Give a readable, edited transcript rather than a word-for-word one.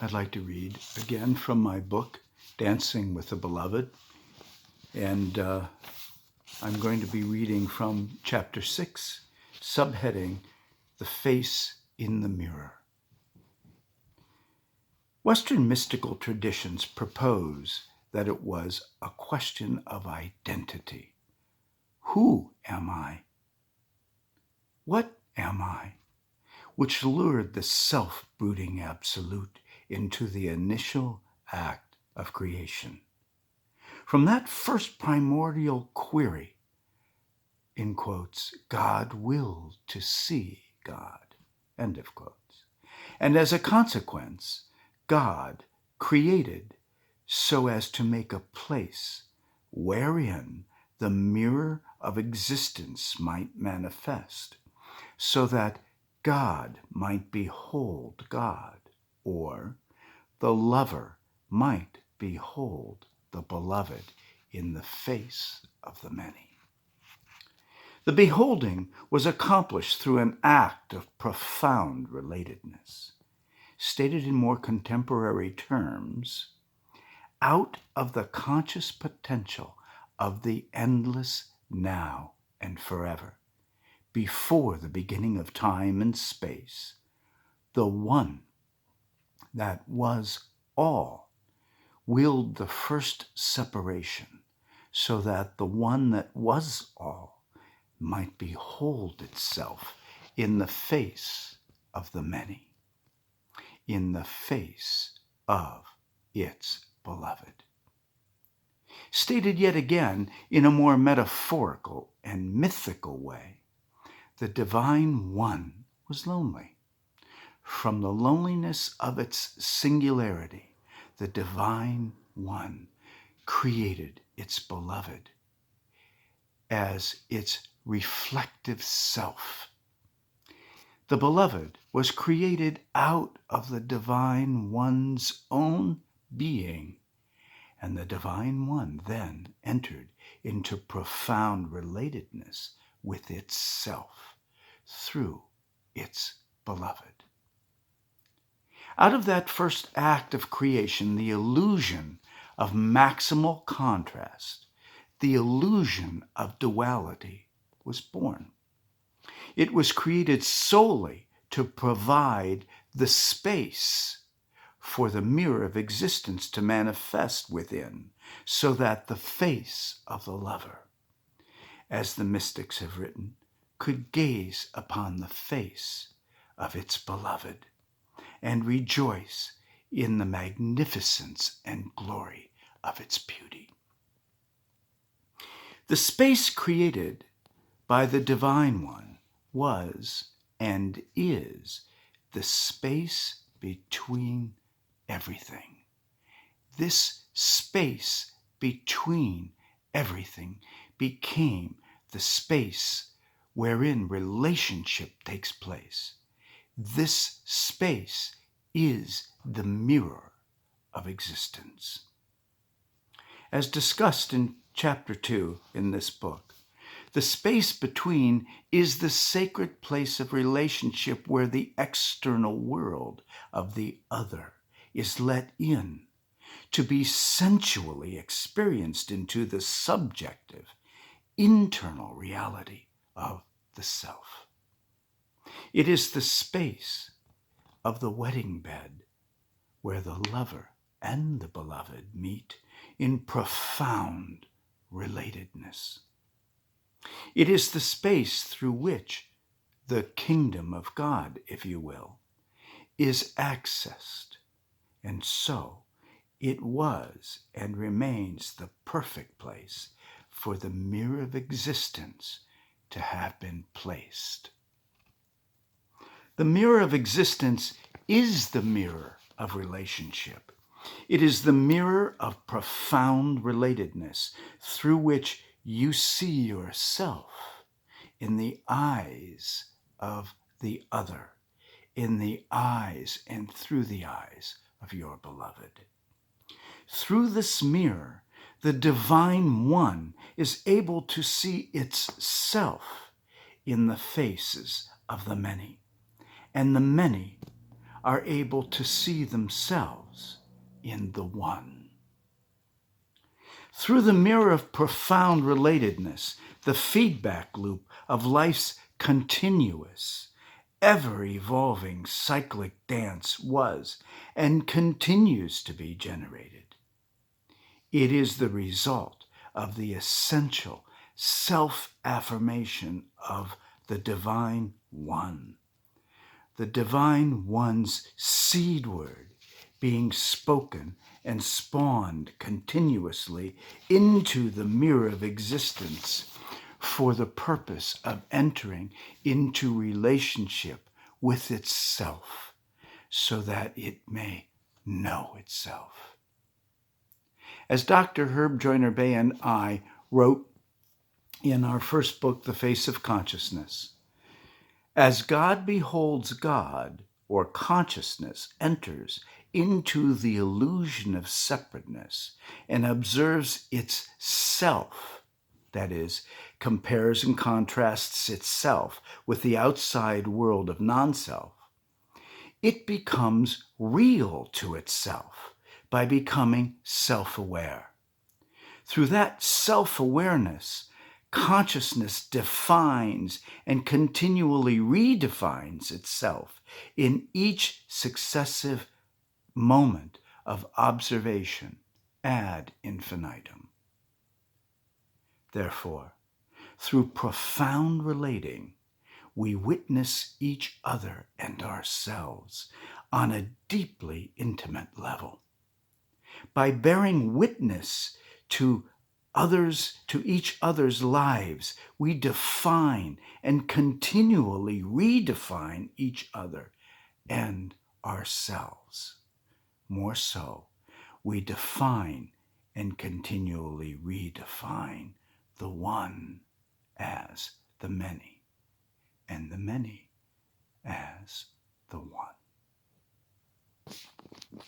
I'd like to read again from my book, Dancing with the Beloved, and I'm going to be reading from chapter 6, subheading The Face in the Mirror. Western mystical traditions propose that it was a question of identity. Who am I? What am I? Which lured the self-brooding absolute into the initial act of creation. From that first primordial query, in quotes, God willed to see God, end of quotes. And as a consequence, God created so as to make a place wherein the mirror of existence might manifest, so that God might behold God, or the lover might behold the beloved in the face of the many. The beholding was accomplished through an act of profound relatedness. Stated in more contemporary terms, out of the conscious potential of the endless now and forever, before the beginning of time and space, the one that was all willed the first separation, so that the one that was all might behold itself in the face of the many, in the face of its beloved. Stated yet again in a more metaphorical and mythical way, the divine one was lonely. From the loneliness of its singularity, the divine one created its beloved as its reflective self. The beloved was created out of the divine one's own being, and the divine one then entered into profound relatedness with itself through its beloved. Out of that first act of creation, the illusion of maximal contrast, the illusion of duality was born. It was created solely to provide the space for the mirror of existence to manifest within, so that the face of the lover, as the mystics have written, could gaze upon the face of its beloved and rejoice in the magnificence and glory of its beauty. The space created by the Divine One was and is the space between everything. This space between everything became the space wherein relationship takes place. This space is the mirror of existence. As discussed in chapter 2 in this book, the space between is the sacred place of relationship where the external world of the other is let in to be sensually experienced into the subjective, internal reality of the self. It is the space of the wedding bed where the lover and the beloved meet in profound relatedness. It is the space through which the kingdom of God, if you will, is accessed, and so it was and remains the perfect place for the mirror of existence to have been placed. The mirror of existence is the mirror of relationship. It is the mirror of profound relatedness through which you see yourself in the eyes of the other, in the eyes and through the eyes of your beloved. Through this mirror, the Divine One is able to see its self in the faces of the many, and the many are able to see themselves in the one. Through the mirror of profound relatedness, the feedback loop of life's continuous, ever-evolving cyclic dance was and continues to be generated. It is the result of the essential self-affirmation of the Divine One. The Divine One's seed word being spoken and spawned continuously into the mirror of existence for the purpose of entering into relationship with itself so that it may know itself. As Dr. Herb Joyner Bay and I wrote in our first book, The Face of Consciousness, as God beholds God, or consciousness enters into the illusion of separateness and observes its self, that is, compares and contrasts itself with the outside world of non-self, it becomes real to itself by becoming self-aware. Through that self-awareness, consciousness defines and continually redefines itself in each successive moment of observation ad infinitum. Therefore, through profound relating, we witness each other and ourselves on a deeply intimate level. By bearing witness to each other's lives, we define and continually redefine each other and ourselves. More so, we define and continually redefine the one as the many, and the many as the one.